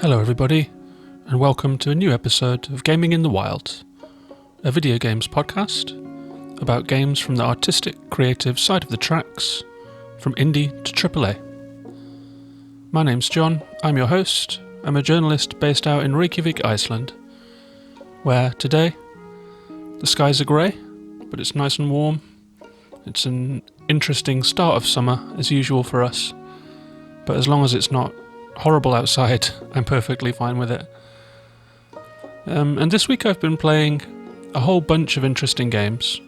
Hello everybody, and welcome to a new episode of Gaming in the Wild, a video games podcast about games from the artistic, creative side of the tracks, from indie to AAA. My name's John, I'm your host. I'm a journalist based out in Reykjavik, Iceland, where today the skies are grey, but it's nice and warm. It's an interesting start of summer, as usual for us, but as long as it's not horrible outside, I'm perfectly fine with it. And this week I've been playing a whole bunch of interesting games.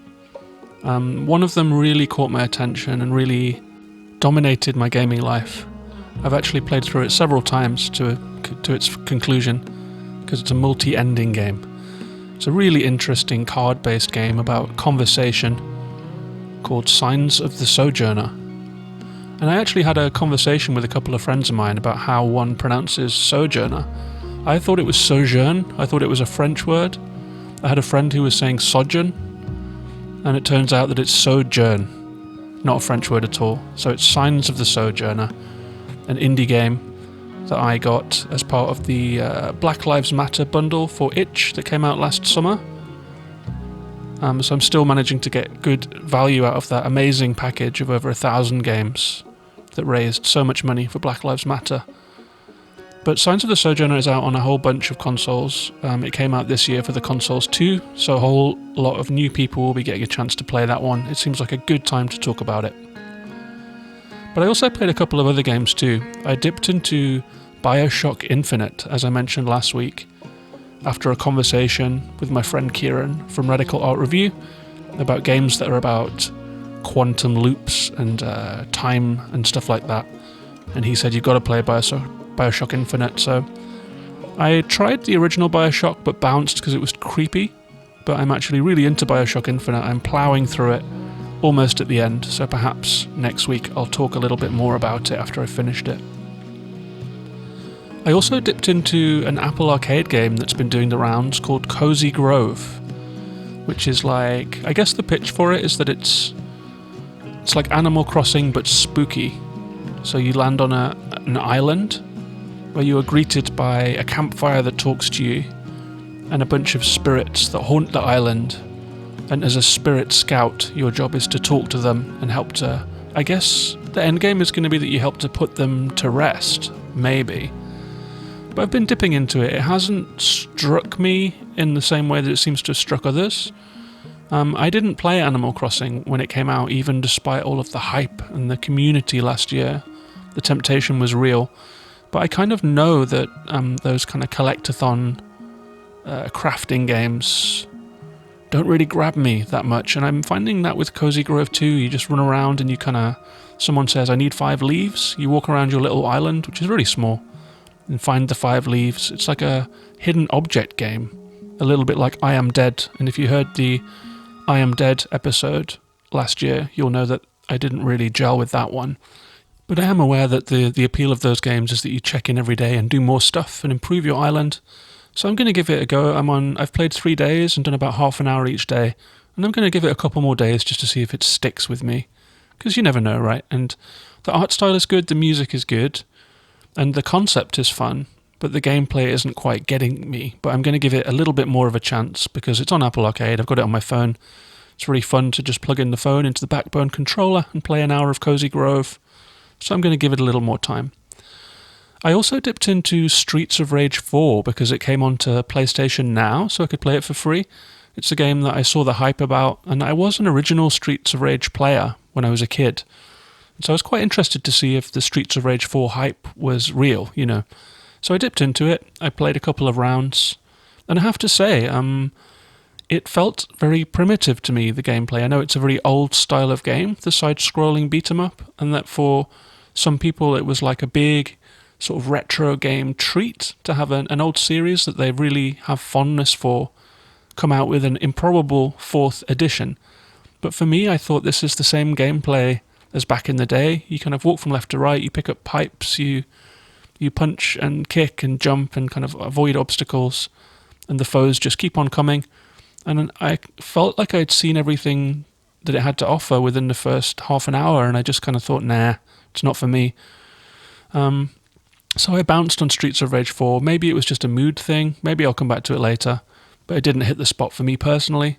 One of them really caught my attention and really dominated my gaming life. I've actually played through it several times to its conclusion, because it's a multi-ending game. It's a really interesting card-based game about conversation called Signs of the Sojourner. And I actually had a conversation with a couple of friends of mine about how one pronounces Sojourner. I thought it was Sojourn. I thought it was a French word. I had a friend who was saying Sojourn, and it turns out that it's Sojourn, not a French word at all. So it's Signs of the Sojourner, an indie game that I got as part of the Black Lives Matter bundle for Itch that came out last summer. So I'm still managing to get good value out of that amazing package of over 1,000 games that raised so much money for Black Lives Matter. But Signs of the Sojourner is out on a whole bunch of consoles. It came out this year for the consoles too, so a whole lot of new people will be getting a chance to play that one. It seems like a good time to talk about it. But I also played a couple of other games too. I dipped into BioShock Infinite, as I mentioned last week, after a conversation with my friend Kieran from Radical Art Review about games that are about quantum loops and time and stuff like that. And he said, you've got to play BioShock Infinite. So I tried the original BioShock but bounced because it was creepy. But I'm actually really into BioShock Infinite. I'm ploughing through it almost at the end. So perhaps next week I'll talk a little bit more about it after I've finished it. I also dipped into an Apple Arcade game that's been doing the rounds called Cozy Grove, which is like, I guess the pitch for it is that it's like Animal Crossing but spooky. So you land on an island where you are greeted by a campfire that talks to you and a bunch of spirits that haunt the island. And as a spirit scout, your job is to talk to them and help to, I guess the end game is going to be that you help to put them to rest, maybe. But I've been dipping into it. It hasn't struck me in the same way that it seems to have struck others. I didn't play Animal Crossing when it came out, even despite all of the hype and the community last year. The temptation was real. But I kind of know that those kind of collectathon crafting games don't really grab me that much. And I'm finding that with Cozy Grove too. You just run around and you someone says, I need 5 leaves. You walk around your little island, which is really small, and find the 5 leaves. It's like a hidden object game, a little bit like I Am Dead. And if you heard the I Am Dead episode last year, you'll know that I didn't really gel with that one. But I am aware that the appeal of those games is that you check in every day and do more stuff and improve your island. So I'm going to give it a go. I've played 3 days and done about half an hour each day, and I'm going to give it a couple more days just to see if it sticks with me, because you never know, right? And the art style is good, the music is good, and the concept is fun, but the gameplay isn't quite getting me. But I'm going to give it a little bit more of a chance because it's on Apple Arcade. I've got it on my phone. It's really fun to just plug in the phone into the Backbone controller and play an hour of Cozy Grove. So I'm going to give it a little more time. I also dipped into Streets of Rage 4 because it came onto PlayStation Now, so I could play it for free. It's a game that I saw the hype about, and I was an original Streets of Rage player when I was a kid. So I was quite interested to see if the Streets of Rage 4 hype was real, you know. So I dipped into it, I played a couple of rounds, and I have to say, it felt very primitive to me, the gameplay. I know it's a very old style of game, the side-scrolling beat-em-up, and that for Some people, it was like a big sort of retro game treat to have an old series that they really have fondness for come out with an improbable fourth edition. But for me, I thought this is the same gameplay as back in the day. You kind of walk from left to right, you pick up pipes, you punch and kick and jump and kind of avoid obstacles, and the foes just keep on coming. And I felt like I'd seen everything that it had to offer within the first half an hour, and I just kind of thought, nah, it's not for me. So I bounced on Streets of Rage 4. Maybe it was just a mood thing, maybe I'll come back to it later, but it didn't hit the spot for me personally.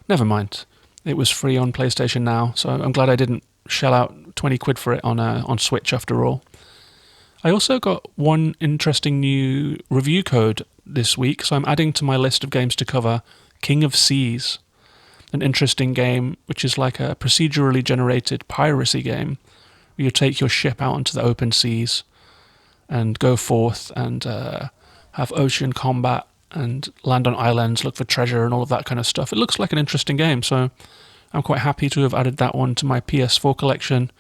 Never mind. It was free on PlayStation Now, so I'm glad I didn't shell out 20 quid for it on Switch after all. I also got one interesting new review code this week, so I'm adding to my list of games to cover King of Seas, an interesting game which is like a procedurally generated piracy game where you take your ship out onto the open seas and go forth and have ocean combat and land on islands, look for treasure and all of that kind of stuff. It looks like an interesting game, so I'm quite happy to have added that one to my PS4 collection.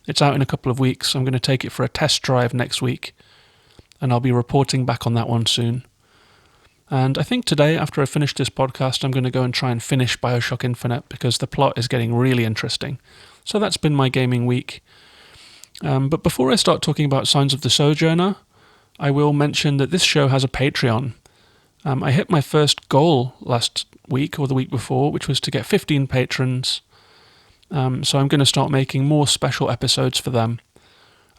It's out in a couple of weeks. I'm going to take it for a test drive next week, and I'll be reporting back on that one soon. And I think today, after I finish this podcast, I'm going to go and try and finish BioShock Infinite because the plot is getting really interesting. So that's been my gaming week. But before I start talking about Signs of the Sojourner, I will mention that this show has a Patreon. I hit my first goal last week or the week before, which was to get 15 patrons. So I'm going to start making more special episodes for them.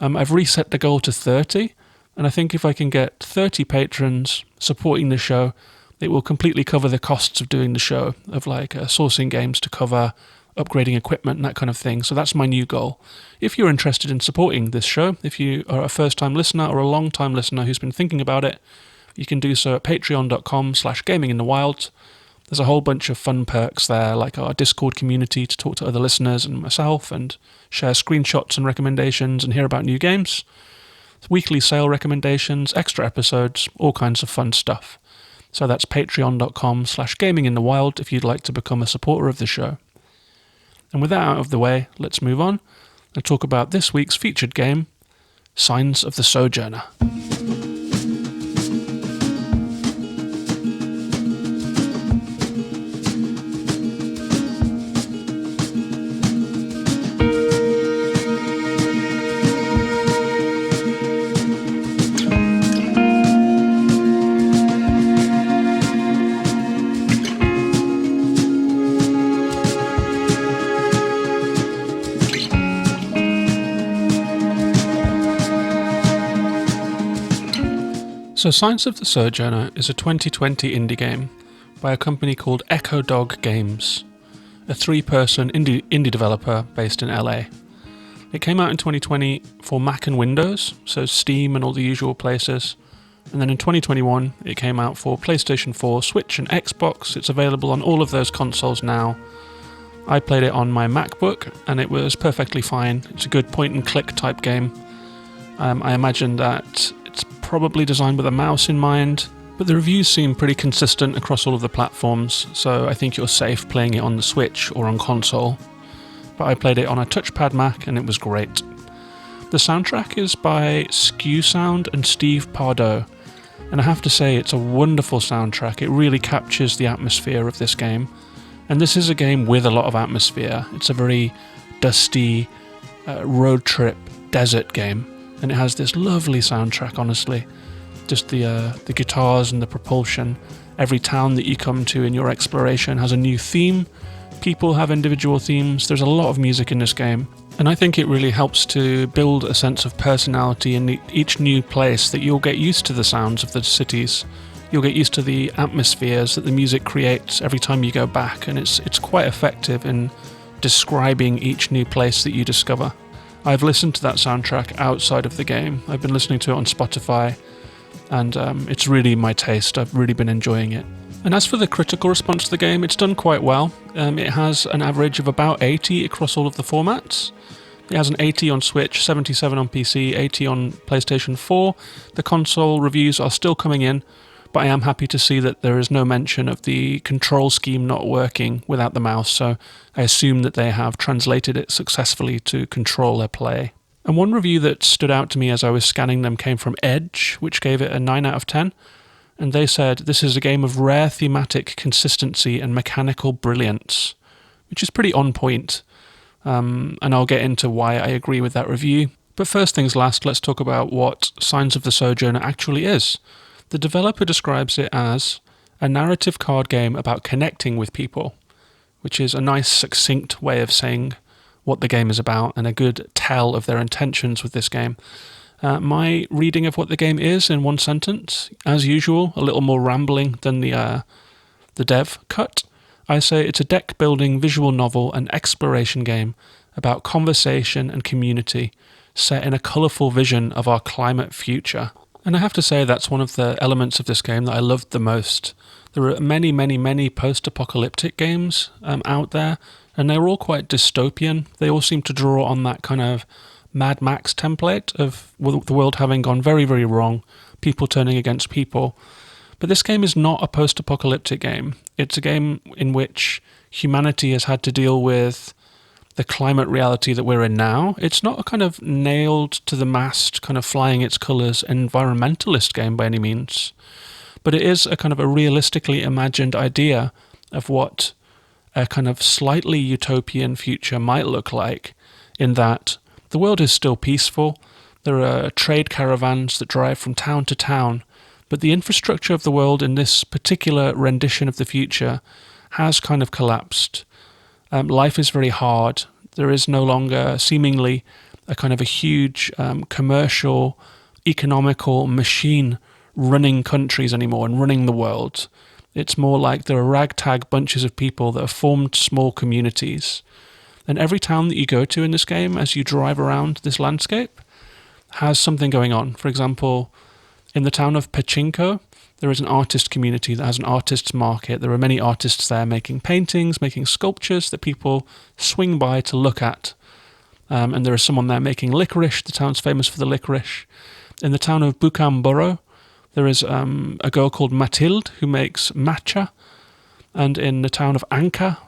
I've reset the goal to 30, and I think if I can get 30 patrons supporting the show, it will completely cover the costs of doing the show, of like sourcing games to cover, upgrading equipment and that kind of thing. So that's my new goal. If you're interested in supporting this show, if you are a first-time listener or a long-time listener who's been thinking about it, you can do so at patreon.com/gaminginthewild. There's a whole bunch of fun perks there, like our Discord community to talk to other listeners and myself and share screenshots and recommendations and hear about new games. Weekly sale recommendations, extra episodes, all kinds of fun stuff. So that's patreon.com/gaminginthewild if you'd like to become a supporter of the show. And with that out of the way, let's move on and talk about this week's featured game, Signs of the Sojourner. So Signs of the Sojourner is a 2020 indie game by a company called Echo Dog Games, a 3-person indie developer based in LA. It came out in 2020 for Mac and Windows, so Steam and all the usual places, and then in 2021 it came out for PlayStation 4, Switch and Xbox. It's available on all of those consoles now. I played it on my MacBook and it was perfectly fine. It's a good point and click type game. I imagine that it's probably designed with a mouse in mind, but the reviews seem pretty consistent across all of the platforms, so I think you're safe playing it on the Switch or on console. But I played it on a touchpad Mac and it was great. The soundtrack is by Skew Sound and Steve Pardo, and I have to say it's a wonderful soundtrack. It really captures the atmosphere of this game, and this is a game with a lot of atmosphere. It's a very dusty road trip desert game, and it has this lovely soundtrack, honestly. Just the guitars and the propulsion. Every town that you come to in your exploration has a new theme. People have individual themes. There's a lot of music in this game, and I think it really helps to build a sense of personality in each new place, that you'll get used to the sounds of the cities. You'll get used to the atmospheres that the music creates every time you go back, and it's quite effective in describing each new place that you discover. I've listened to that soundtrack outside of the game. I've been listening to it on Spotify, and it's really my taste. I've really been enjoying it. And as for the critical response to the game, it's done quite well. It has an average of about 80 across all of the formats. It has an 80 on Switch, 77 on PC, 80 on PlayStation 4. The console reviews are still coming in, but I am happy to see that there is no mention of the control scheme not working without the mouse, so I assume that they have translated it successfully to control their play. And one review that stood out to me as I was scanning them came from Edge, which gave it a 9 out of 10. And they said, "This is a game of rare thematic consistency and mechanical brilliance," which is pretty on point. And I'll get into why I agree with that review. But first things last, let's talk about what Signs of the Sojourner actually is. The developer describes it as a narrative card game about connecting with people, which is a nice, succinct way of saying what the game is about and a good tell of their intentions with this game. My reading of what the game is in one sentence, as usual, a little more rambling than the dev cut. I say it's a deck-building visual novel and exploration game about conversation and community set in a colourful vision of our climate future. And I have to say that's one of the elements of this game that I loved the most. There are many, many, many post-apocalyptic games out there, and they're all quite dystopian. They all seem to draw on that kind of Mad Max template of the world having gone very, very wrong, people turning against people. But this game is not a post-apocalyptic game. It's a game in which humanity has had to deal with the climate reality that we're in now. It's not a kind of nailed to the mast, kind of flying its colours environmentalist game by any means. But it is a kind of a realistically imagined idea of what a kind of slightly utopian future might look like, in that the world is still peaceful. There are trade caravans that drive from town to town, but the infrastructure of the world in this particular rendition of the future has kind of collapsed. Life is very hard. There is no longer seemingly a kind of a huge commercial, economical machine running countries anymore and running the world. It's more like there are ragtag bunches of people that have formed small communities. And every town that you go to in this game, as you drive around this landscape, has something going on. For example, in the town of Pachinko, there is an artist community that has an artist's market. There are many artists there making paintings, making sculptures that people swing by to look at. And there is someone there making licorice. The town's famous for the licorice. In the town of Bukamboro, there is a girl called Mathilde who makes matcha. And in the town of Anka,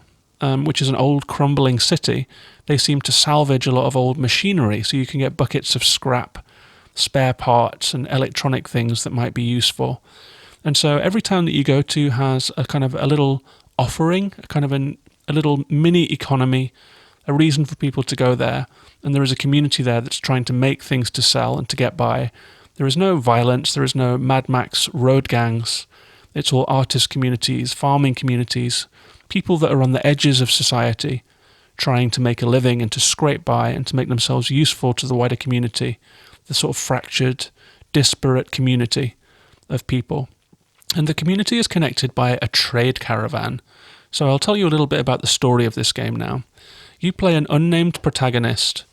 which is an old crumbling city, they seem to salvage a lot of old machinery, so you can get buckets of scrap, spare parts and electronic things that might be useful. And so every town that you go to has a kind of a little offering, a kind of a little mini economy, a reason for people to go there. And there is a community there that's trying to make things to sell and to get by. There is no violence, there is no Mad Max road gangs. It's all artist communities, farming communities, people that are on the edges of society, trying to make a living and to scrape by and to make themselves useful to the wider community, the sort of fractured, disparate community of people. And the community is connected by a trade caravan. So I'll tell you a little bit about the story of this game now. You play an unnamed protagonist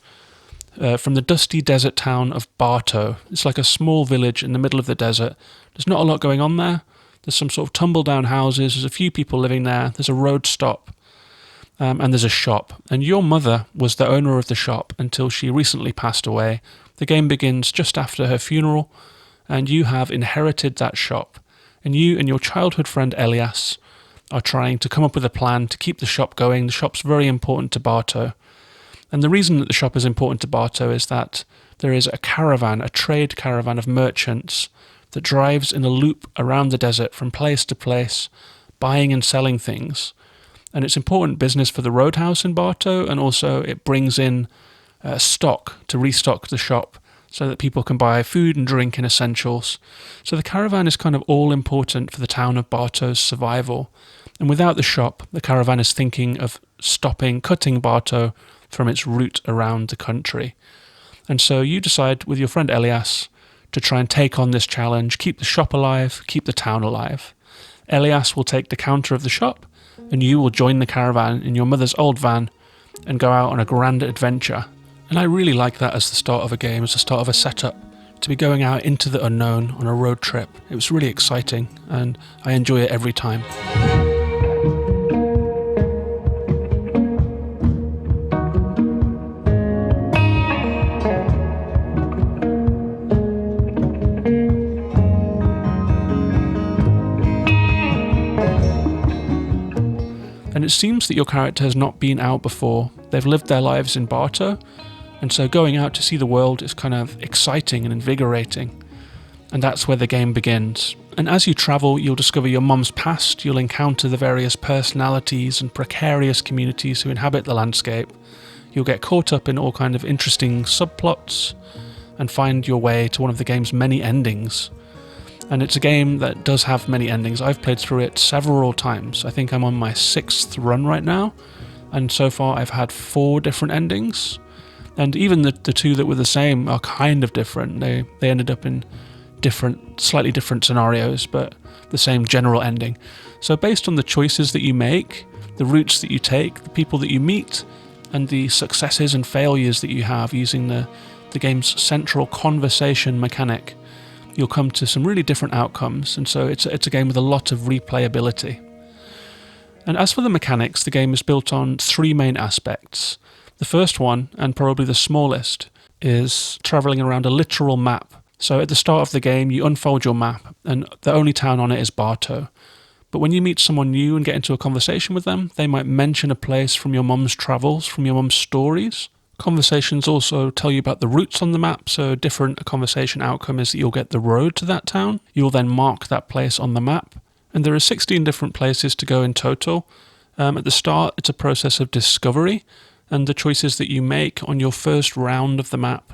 from the dusty desert town of Bartow. It's like a small village in the middle of the desert. There's not a lot going on there. There's some sort of tumble-down houses. There's a few people living there. There's a road stop. And there's a shop. And your mother was the owner of the shop until she recently passed away. The game begins just after her funeral, and you have inherited that shop. And you and your childhood friend Elias are trying to come up with a plan to keep the shop going. The shop's very important to Bartow. And the reason that the shop is important to Bartow is that there is a caravan, a trade caravan of merchants that drives in a loop around the desert from place to place, buying and selling things. And it's important business for the roadhouse in Bartow, and also it brings in stock to restock the shop so that people can buy food and drink and essentials. So the caravan is kind of all important for the town of Bartow's survival. And without the shop, the caravan is thinking of cutting Bartow from its route around the country. And so you decide with your friend Elias to try and take on this challenge, keep the shop alive, keep the town alive. Elias will take the counter of the shop, and you will join the caravan in your mother's old van and go out on a grand adventure. And I really like that as the start of a game, as the start of a setup, to be going out into the unknown on a road trip. It was really exciting, and I enjoy it every time. And it seems that your character has not been out before. They've lived their lives in Bartow, And so going out to see the world is kind of exciting and invigorating. And that's where the game begins. And as you travel, you'll discover your mum's past, you'll encounter the various personalities and precarious communities who inhabit the landscape. You'll get caught up in all kind of interesting subplots and find your way to one of the game's many endings. And it's a game that does have many endings. I've played through it several times. I think I'm on my 6th run right now, and so far I've had 4 different endings. And even the 2 that were the same are kind of different. They ended up in slightly different scenarios, but the same general ending. So based on the choices that you make, the routes that you take, the people that you meet, and the successes and failures that you have using the game's central conversation mechanic, you'll come to some really different outcomes. And so it's a game with a lot of replayability. And as for the mechanics, the game is built on 3 main aspects. The first one, and probably the smallest, is travelling around a literal map. So at the start of the game, you unfold your map, and the only town on it is Bartow. But when you meet someone new and get into a conversation with them, they might mention a place from your mum's travels, from your mum's stories. Conversations also tell you about the routes on the map, so a different conversation outcome is that you'll get the road to that town. You'll then mark that place on the map. And there are 16 different places to go in total. At the start, it's a process of discovery, and the choices that you make on your first round of the map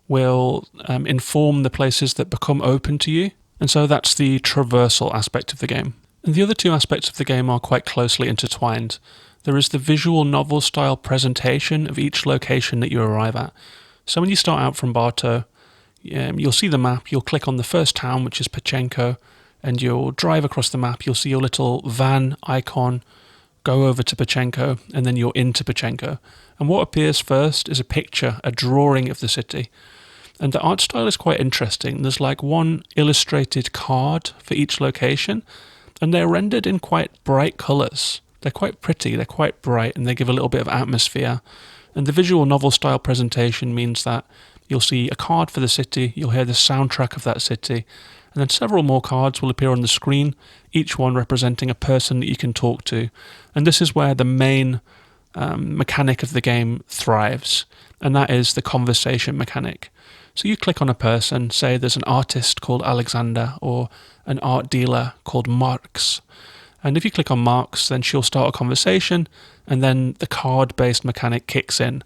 will inform the places that become open to you. And so that's the traversal aspect of the game. And the other 2 aspects of the game are quite closely intertwined. There is the visual novel style presentation of each location that you arrive at. So when you start out from Bartow, you'll see the map, you'll click on the first town, which is Pachenko, and you'll drive across the map, you'll see your little van icon, go over to Pachenko, and then you're into Pachenko. And what appears first is a picture, a drawing of the city. And the art style is quite interesting. There's like one illustrated card for each location, and they're rendered in quite bright colours. They're quite pretty, they're quite bright, and they give a little bit of atmosphere. And the visual novel style presentation means that you'll see a card for the city, you'll hear the soundtrack of that city, and then several more cards will appear on the screen, each one representing a person that you can talk to. And this is where the main mechanic of the game thrives, and that is the conversation mechanic. So you click on a person, say there's an artist called Alexander or an art dealer called Marx. And if you click on Marx, then she'll start a conversation, and then the card-based mechanic kicks in.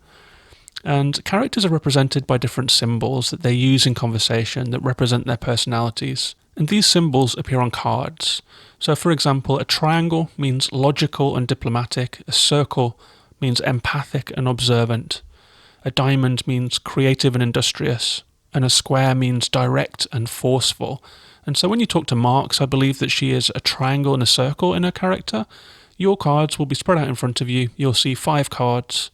And characters are represented by different symbols that they use in conversation that represent their personalities. And these symbols appear on cards. So for example, a triangle means logical and diplomatic, a circle means empathic and observant, a diamond means creative and industrious, and a square means direct and forceful. And so when you talk to Marx, I believe that she is a triangle and a circle in her character. Your cards will be spread out in front of you. You'll see 5 cards,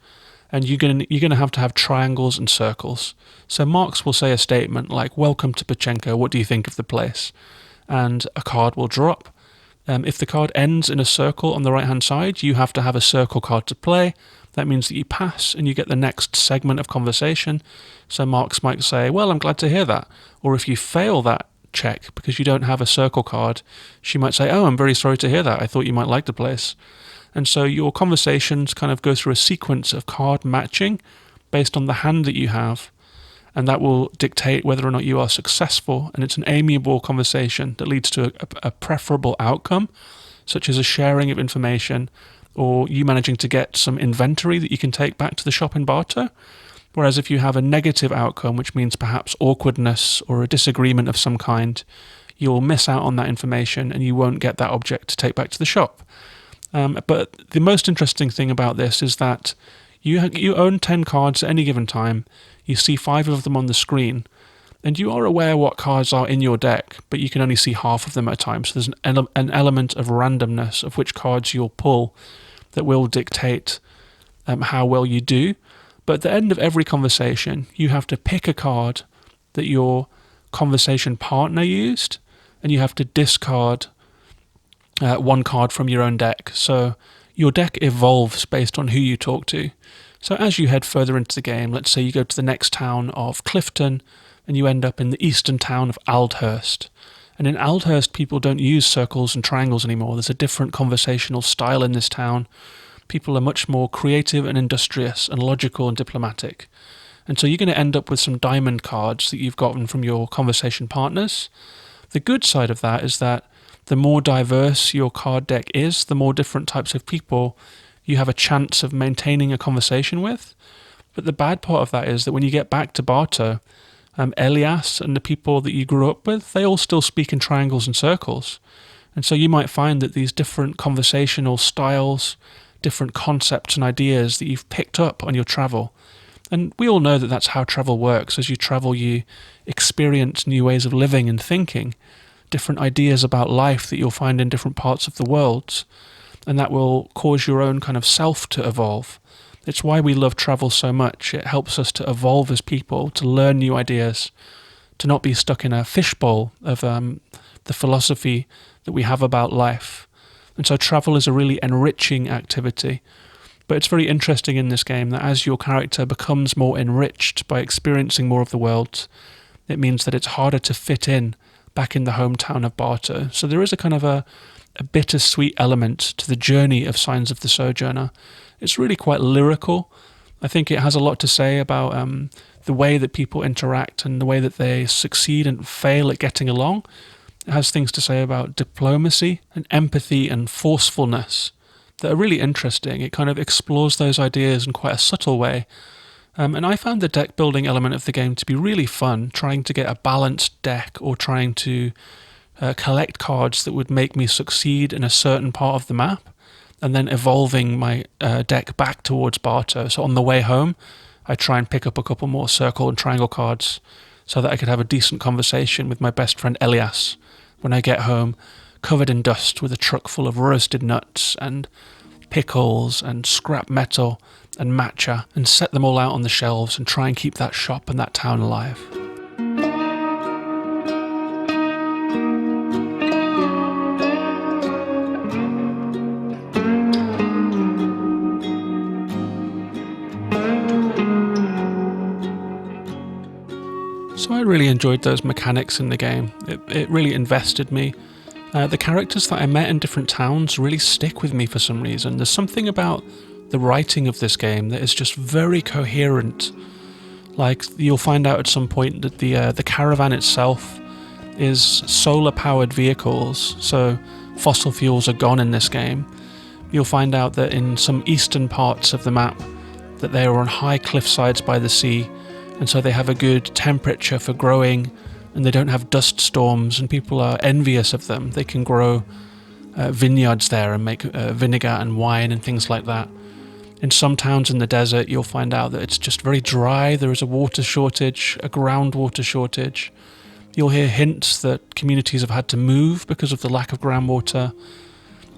and you're going to have triangles and circles. So Marx will say a statement like, "Welcome to Pachenko, what do you think of the place?" And a card will drop. If the card ends in a circle on the right-hand side, you have to have a circle card to play. That means that you pass and you get the next segment of conversation. So Marx might say, "Well, I'm glad to hear that." Or if you fail that check because you don't have a circle card, she might say, "Oh, I'm very sorry to hear that. I thought you might like the place." And so your conversations kind of go through a sequence of card matching based on the hand that you have, and that will dictate whether or not you are successful. And it's an amiable conversation that leads to a preferable outcome, such as a sharing of information or you managing to get some inventory that you can take back to the shop in Bartow. Whereas if you have a negative outcome, which means perhaps awkwardness or a disagreement of some kind, you'll miss out on that information and you won't get that object to take back to the shop. But the most interesting thing about this is that you own 10 cards at any given time, you see 5 of them on the screen, and you are aware what cards are in your deck, but you can only see half of them at a time. So there's an element of randomness of which cards you'll pull that will dictate how well you do. But at the end of every conversation, you have to pick a card that your conversation partner used, and you have to discard one card from your own deck. So your deck evolves based on who you talk to. So as you head further into the game, let's say you go to the next town of Clifton, and you end up in the eastern town of Aldhurst. And in Aldhurst, people don't use circles and triangles anymore. There's a different conversational style in this town. People are much more creative and industrious and logical and diplomatic. And so you're going to end up with some diamond cards that you've gotten from your conversation partners. The good side of that is that the more diverse your card deck is, the more different types of people you have a chance of maintaining a conversation with. But the bad part of that is that when you get back to Barto, Elias and the people that you grew up with, they all still speak in triangles and circles. And so you might find that these different conversational styles, different concepts and ideas that you've picked up on your travel. And we all know that that's how travel works. As you travel, you experience new ways of living and thinking, different ideas about life that you'll find in different parts of the world. And that will cause your own kind of self to evolve. It's why we love travel so much. It helps us to evolve as people, to learn new ideas, to not be stuck in a fishbowl of the philosophy that we have about life. And so travel is a really enriching activity. But it's very interesting in this game that as your character becomes more enriched by experiencing more of the world, it means that it's harder to fit in back in the hometown of Barto. So there is a kind of a bittersweet element to the journey of Signs of the Sojourner. It's really quite lyrical. I think it has a lot to say about the way that people interact and the way that they succeed and fail at getting along. It has things to say about diplomacy and empathy and forcefulness that are really interesting. It kind of explores those ideas in quite a subtle way. And I found the deck building element of the game to be really fun, trying to get a balanced deck or trying to collect cards that would make me succeed in a certain part of the map, and then evolving my deck back towards Barto. So on the way home, I try and pick up a couple more circle and triangle cards so that I could have a decent conversation with my best friend Elias when I get home, covered in dust with a truck full of roasted nuts and pickles and scrap metal and matcha, and set them all out on the shelves and try and keep that shop and that town alive. So I really enjoyed those mechanics in the game. It really invested me. The characters that I met in different towns really stick with me for some reason. There's something about the writing of this game that is just very coherent. Like, you'll find out at some point that the caravan itself is solar-powered vehicles, so fossil fuels are gone in this game. You'll find out that in some eastern parts of the map that they are on high cliff sides by the sea, and so they have a good temperature for growing, and they don't have dust storms, and people are envious of them. They can grow vineyards there and make vinegar and wine and things like that. In some towns in the desert, you'll find out that it's just very dry. There is a water shortage, a groundwater shortage. You'll hear hints that communities have had to move because of the lack of groundwater.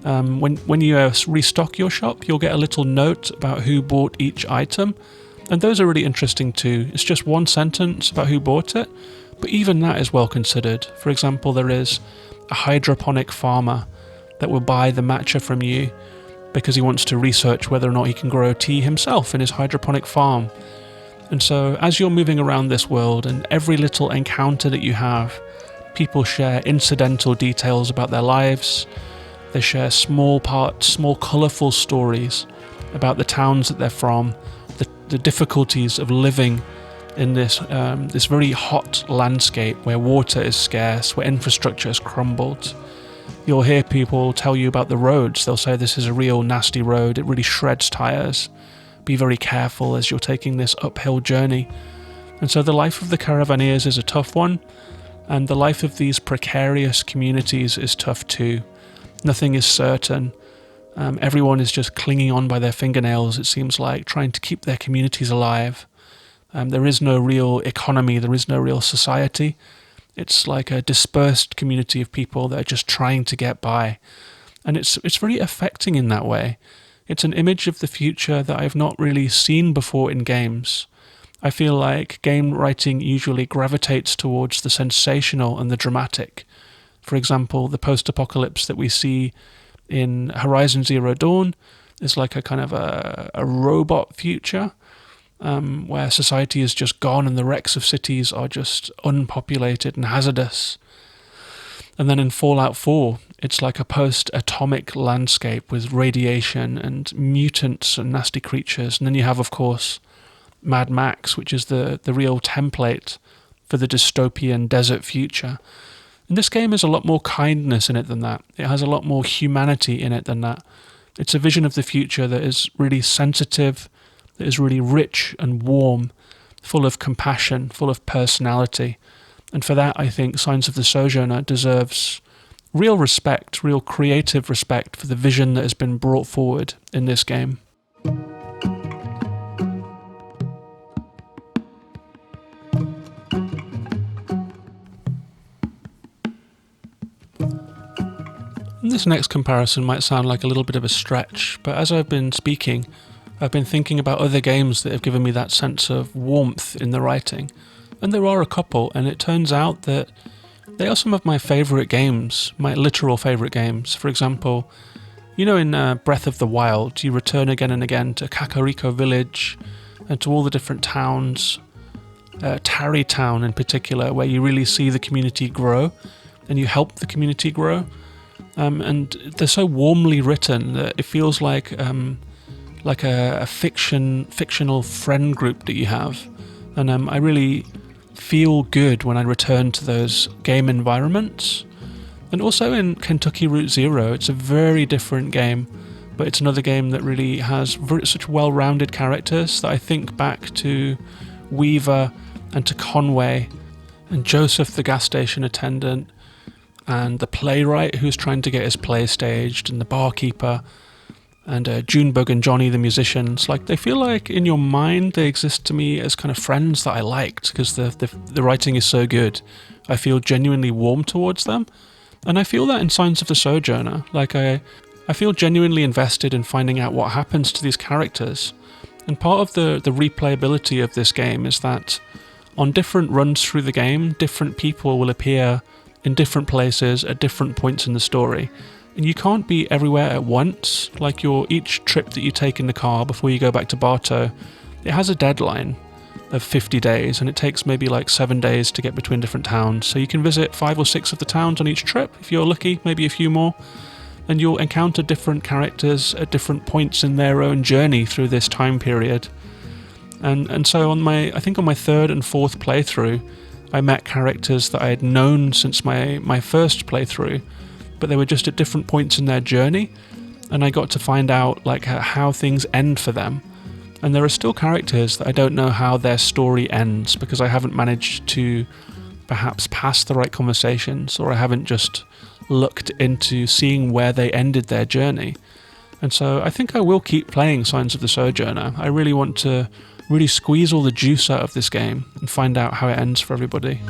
When you restock your shop, you'll get a little note about who bought each item. And those are really interesting too. It's just one sentence about who bought it, but even that is well considered. For example, there is a hydroponic farmer that will buy the matcha from you because he wants to research whether or not he can grow tea himself in his hydroponic farm. And so as you're moving around this world, and every little encounter that you have, people share incidental details about their lives. They share small parts, small colourful stories about the towns that they're from, the difficulties of living in this very hot landscape where water is scarce, where infrastructure has crumbled. You'll hear people tell you about the roads. They'll say this is a real nasty road, it really shreds tyres. Be very careful as you're taking this uphill journey. And so the life of the Caravaneers is a tough one, and the life of these precarious communities is tough too. Nothing is certain. Everyone is just clinging on by their fingernails, it seems like, trying to keep their communities alive. There is no real economy, there is no real society. It's like a dispersed community of people that are just trying to get by. And it's very affecting in that way. It's an image of the future that I've not really seen before in games. I feel like game writing usually gravitates towards the sensational and the dramatic. For example, the post-apocalypse that we see in Horizon Zero Dawn is like a kind of a robot future where society is just gone and the wrecks of cities are just unpopulated and hazardous. And then in Fallout 4, it's like a post-atomic landscape with radiation and mutants and nasty creatures. And then you have, of course, Mad Max, which is the real template for the dystopian desert future. And this game has a lot more kindness in it than that. It has a lot more humanity in it than that. It's a vision of the future that is really sensitive, that is really rich and warm, full of compassion, full of personality. And for that, I think Signs of the Sojourner deserves real respect, real creative respect for the vision that has been brought forward in this game. This next comparison might sound like a little bit of a stretch, but as I've been speaking, I've been thinking about other games that have given me that sense of warmth in the writing. And there are a couple, and it turns out that they are some of my favourite games, my literal favourite games. For example, you know, in Breath of the Wild, you return again and again to Kakariko Village and to all the different towns, Tarry Town in particular, where you really see the community grow and you help the community grow. And they're so warmly written that it feels like a fictional friend group that you have. And I really feel good when I return to those game environments. And also in Kentucky Route Zero, it's a very different game, but it's another game that really has such well-rounded characters that I think back to Weaver and to Conway and Joseph the gas station attendant and the playwright who's trying to get his play staged and the barkeeper and Junebug and Johnny the musicians. Like, they feel like in your mind they exist to me as kind of friends that I liked because the writing is so good. I feel genuinely warm towards them. And I feel that in Signs of the Sojourner. Like, I feel genuinely invested in finding out what happens to these characters. And part of the replayability of this game is that on different runs through the game, different people will appear in different places at different points in the story. And you can't be everywhere at once. Like, each trip that you take in the car before you go back to Bartow, it has a deadline of 50 days, and it takes maybe like 7 days to get between different towns. So you can visit 5 or 6 of the towns on each trip, if you're lucky, maybe a few more. And you'll encounter different characters at different points in their own journey through this time period. And so I think on my 3rd and 4th playthrough, I met characters that I had known since my first playthrough, but they were just at different points in their journey, and I got to find out like how things end for them. And there are still characters that I don't know how their story ends because I haven't managed to perhaps pass the right conversations, or I haven't just looked into seeing where they ended their journey. And so I think I will keep playing Signs of the Sojourner. I really want to really squeeze all the juice out of this game and find out how it ends for everybody.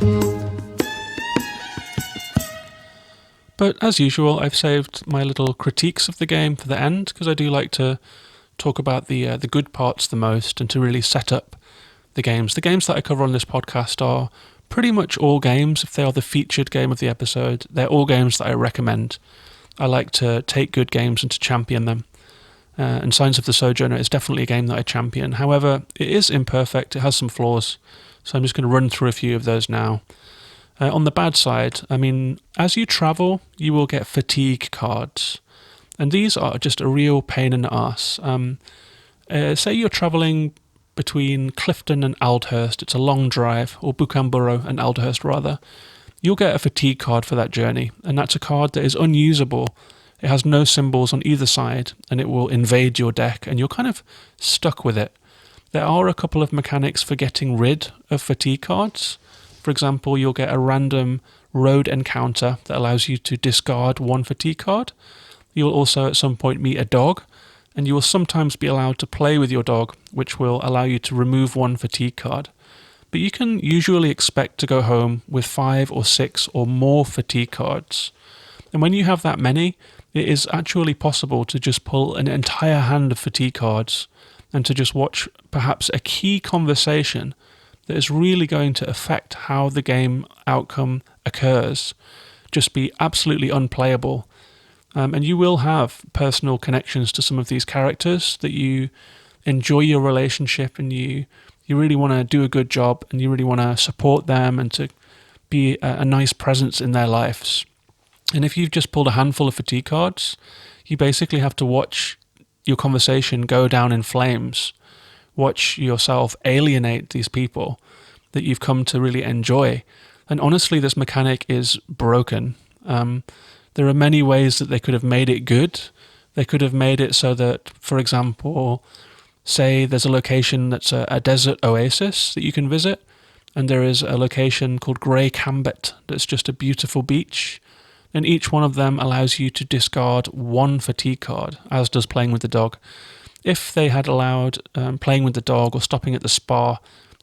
But as usual, I've saved my little critiques of the game for the end, because I do like to talk about the good parts the most and to really set up the games. The games that I cover on this podcast are pretty much all games. If they are the featured game of the episode, they're all games that I recommend. I like to take good games and to champion them. And Signs of the Sojourner is definitely a game that I champion. However, it is imperfect, it has some flaws, so I'm just going to run through a few of those now. On the bad side, I mean, as you travel, you will get fatigue cards. And these are just a real pain in the arse. Say you're travelling between Clifton and Aldhurst, it's a long drive, or Buchanborough and Aldhurst rather. You'll get a fatigue card for that journey, and that's a card that is unusable. It has no symbols on either side, and it will invade your deck, and you're kind of stuck with it. There are a couple of mechanics for getting rid of fatigue cards. For example, you'll get a random road encounter that allows you to discard one fatigue card. You'll also at some point meet a dog, and you will sometimes be allowed to play with your dog, which will allow you to remove one fatigue card. But you can usually expect to go home with 5 or 6 or more fatigue cards. And when you have that many, it is actually possible to just pull an entire hand of fatigue cards and to just watch perhaps a key conversation that is really going to affect how the game outcome occurs, just be absolutely unplayable. And you will have personal connections to some of these characters that you enjoy your relationship, and you really want to do a good job, and you really want to support them and to be a nice presence in their lives. And if you've just pulled a handful of fatigue cards, you basically have to watch your conversation go down in flames, watch yourself alienate these people that you've come to really enjoy. And honestly, this mechanic is broken. There are many ways that they could have made it good. They could have made it so that, for example, say there's a location that's a desert oasis that you can visit, and there is a location called Grey Cambit that's just a beautiful beach, and each one of them allows you to discard one fatigue card, as does playing with the dog. If they had allowed playing with the dog or stopping at the spa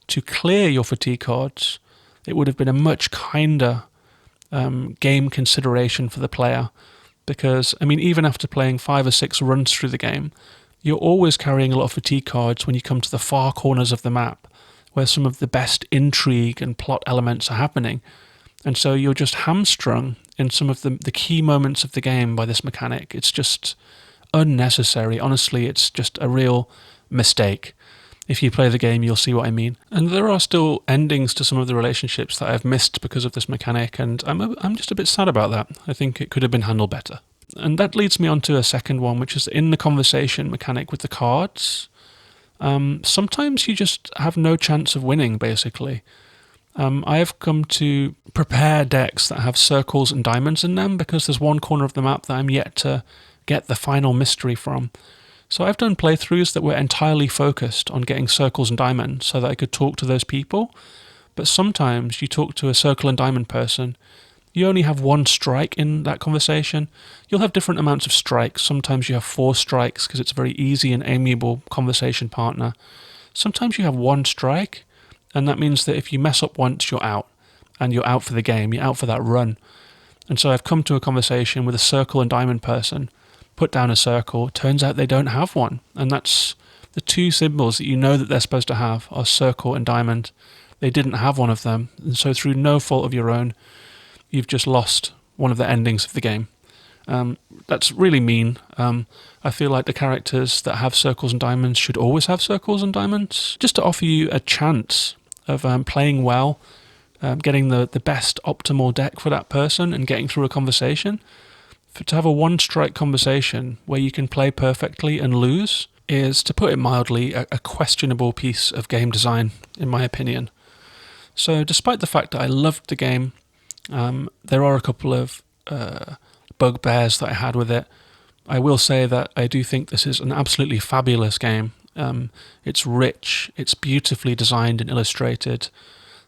to clear your fatigue cards, it would have been a much kinder game consideration for the player. Because, I mean, even after playing 5 or 6 runs through the game, you're always carrying a lot of fatigue cards when you come to the far corners of the map, where some of the best intrigue and plot elements are happening. And so you're just hamstrung in some of the key moments of the game by this mechanic. It's just unnecessary. Honestly, it's just a real mistake. If you play the game, you'll see what I mean. And there are still endings to some of the relationships that I've missed because of this mechanic, and I'm just a bit sad about that. I think it could have been handled better. And that leads me on to a second one, which is in the conversation mechanic with the cards. Sometimes you just have no chance of winning, basically. I have come to prepare decks that have circles and diamonds in them because there's one corner of the map that I'm yet to get the final mystery from. So I've done playthroughs that were entirely focused on getting circles and diamonds so that I could talk to those people. But sometimes you talk to a circle and diamond person, you only have one strike in that conversation. You'll have different amounts of strikes. Sometimes you have 4 strikes because it's a very easy and amiable conversation partner. Sometimes you have 1 strike, and that means that if you mess up once, you're out. And you're out for the game, you're out for that run. And so I've come to a conversation with a circle and diamond person, put down a circle, turns out they don't have one. And that's the 2 symbols that you know that they're supposed to have are circle and diamond. They didn't have one of them. And so through no fault of your own, you've just lost one of the endings of the game. That's really mean. I feel like the characters that have circles and diamonds should always have circles and diamonds, just to offer you a chance of playing well, getting the best optimal deck for that person and getting through a conversation. To have a 1-strike conversation where you can play perfectly and lose is, to put it mildly, a questionable piece of game design, in my opinion. So despite the fact that I loved the game, there are a couple of bugbears that I had with it. I will say that I do think this is an absolutely fabulous game. It's rich, it's beautifully designed and illustrated.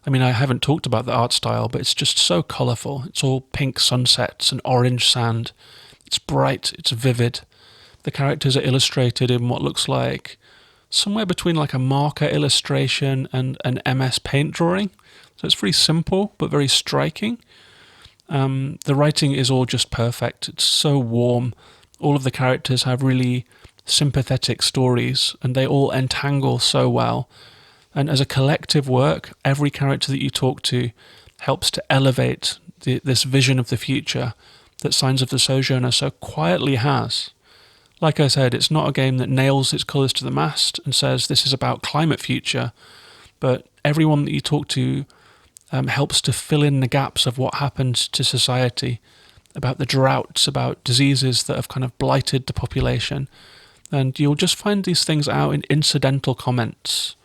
I mean, I haven't talked about the art style, but it's just so colourful. It's all pink sunsets and orange sand. It's bright, it's vivid. The characters are illustrated in what looks like somewhere between like a marker illustration and an MS Paint drawing. So it's very simple, but very striking. The writing is all just perfect. It's so warm. All of the characters have really sympathetic stories, and they all entangle so well. And as a collective work, every character that you talk to helps to elevate this vision of the future that Signs of the Sojourner so quietly has. Like I said, it's not a game that nails its colours to the mast and says this is about climate future, but everyone that you talk to helps to fill in the gaps of what happened to society, about the droughts, about diseases that have kind of blighted the population. And you'll just find these things out in incidental comments.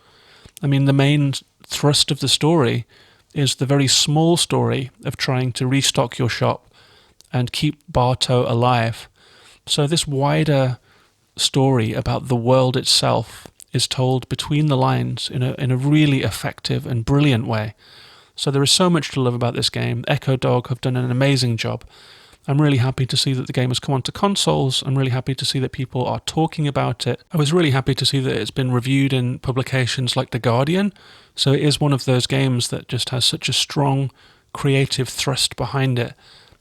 I mean, the main thrust of the story is the very small story of trying to restock your shop and keep Bartow alive. So this wider story about the world itself is told between the lines in a really effective and brilliant way. So there is so much to love about this game. Echo Dog have done an amazing job. I'm really happy to see that the game has come onto consoles. I'm really happy to see that people are talking about it. I was really happy to see that it's been reviewed in publications like The Guardian. So it is one of those games that just has such a strong creative thrust behind it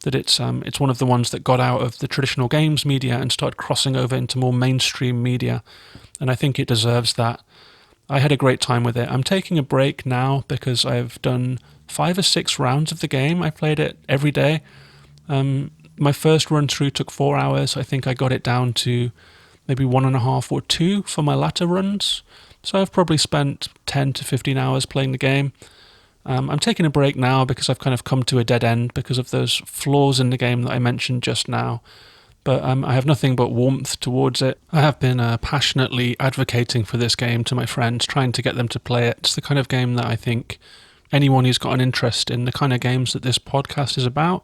that it's one of the ones that got out of the traditional games media and started crossing over into more mainstream media. And I think it deserves that. I had a great time with it. I'm taking a break now because I've done 5 or 6 rounds of the game. I played it every day. My first run through took 4 hours. I think I got it down to maybe 1.5 or 2 for my latter runs. So I've probably spent 10 to 15 hours playing the game. I'm taking a break now because I've kind of come to a dead end because of those flaws in the game that I mentioned just now. but I have nothing but warmth towards it. I have been passionately advocating for this game to my friends, trying to get them to play it. It's the kind of game that I think anyone who's got an interest in the kind of games that this podcast is about,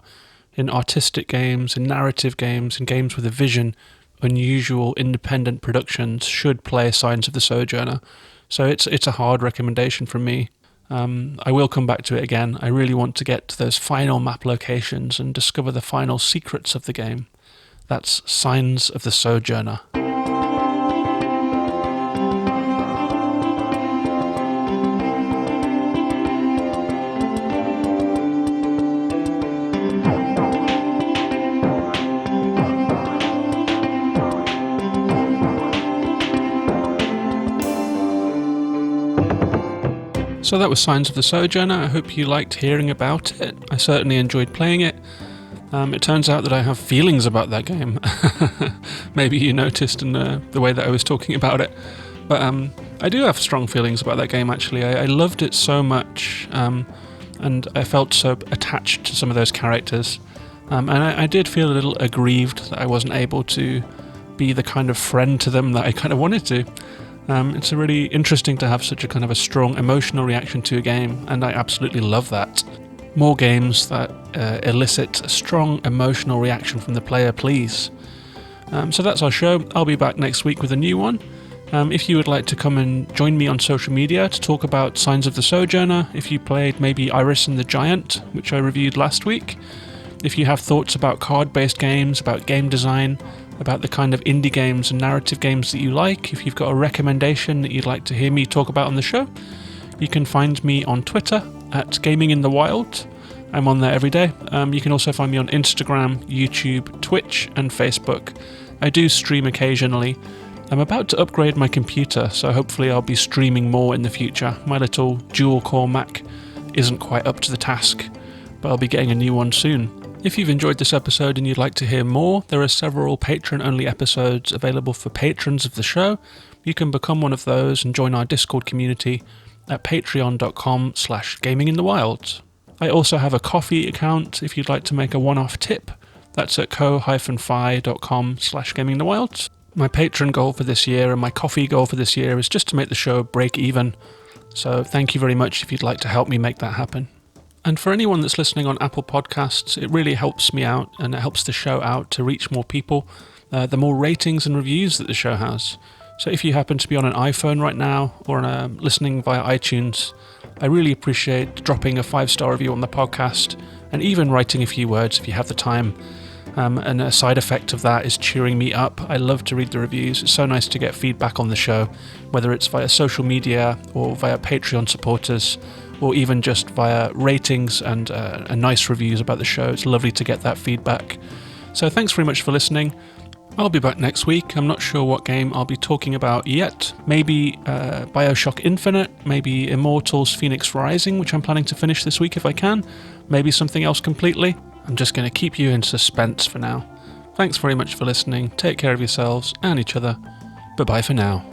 in artistic games, in narrative games, in games with a vision, unusual independent productions, should play Signs of the Sojourner. So it's a hard recommendation from me. I will come back to it again. I really want to get to those final map locations and discover the final secrets of the game. That's Signs of the Sojourner. So that was Signs of the Sojourner. I hope you liked hearing about it. I certainly enjoyed playing it. It turns out that I have feelings about that game. Maybe you noticed in the way that I was talking about it. But I do have strong feelings about that game, actually. I loved it so much, and I felt so attached to some of those characters. And I did feel a little aggrieved that I wasn't able to be the kind of friend to them that I kind of wanted to. It's really interesting to have such a kind of a strong emotional reaction to a game, and I absolutely love that. More games that elicit a strong emotional reaction from the player, please. So that's our show. I'll be back next week with a new one. If you would like to come and join me on social media to talk about Signs of the Sojourner, if you played maybe Iris and the Giant, which I reviewed last week, if you have thoughts about card-based games, about game design, about the kind of indie games and narrative games that you like, if you've got a recommendation that you'd like to hear me talk about on the show, you can find me on Twitter at Gaming in the Wild. I'm on there every day. You can also find me on Instagram, YouTube, Twitch, and Facebook. I do stream occasionally. I'm about to upgrade my computer, so hopefully I'll be streaming more in the future. My little dual-core Mac isn't quite up to the task, but I'll be getting a new one soon. If you've enjoyed this episode and you'd like to hear more, there are several Patreon-only episodes available for patrons of the show. You can become one of those and join our Discord community at patreon.com/gaminginthewild. I also have a Ko-fi account if you'd like to make a one-off tip. That's at ko-fi.com/gamingthewild. My Patreon goal for this year and my Ko-fi goal for this year is just to make the show break even. So thank you very much if you'd like to help me make that happen. And for anyone that's listening on Apple Podcasts, it really helps me out and it helps the show out to reach more people, the more ratings and reviews that the show has. So if you happen to be on an iPhone right now or listening via iTunes, I really appreciate dropping a 5-star review on the podcast and even writing a few words if you have the time. And a side effect of that is cheering me up. I love to read the reviews. It's so nice to get feedback on the show, whether it's via social media or via Patreon supporters, or even just via ratings and nice reviews about the show. It's lovely to get that feedback. So thanks very much for listening. I'll be back next week. I'm not sure what game I'll be talking about yet. Maybe BioShock Infinite, maybe Immortals Phoenix Rising, which I'm planning to finish this week if I can. Maybe something else completely. I'm just going to keep you in suspense for now. Thanks very much for listening. Take care of yourselves and each other. Bye-bye for now.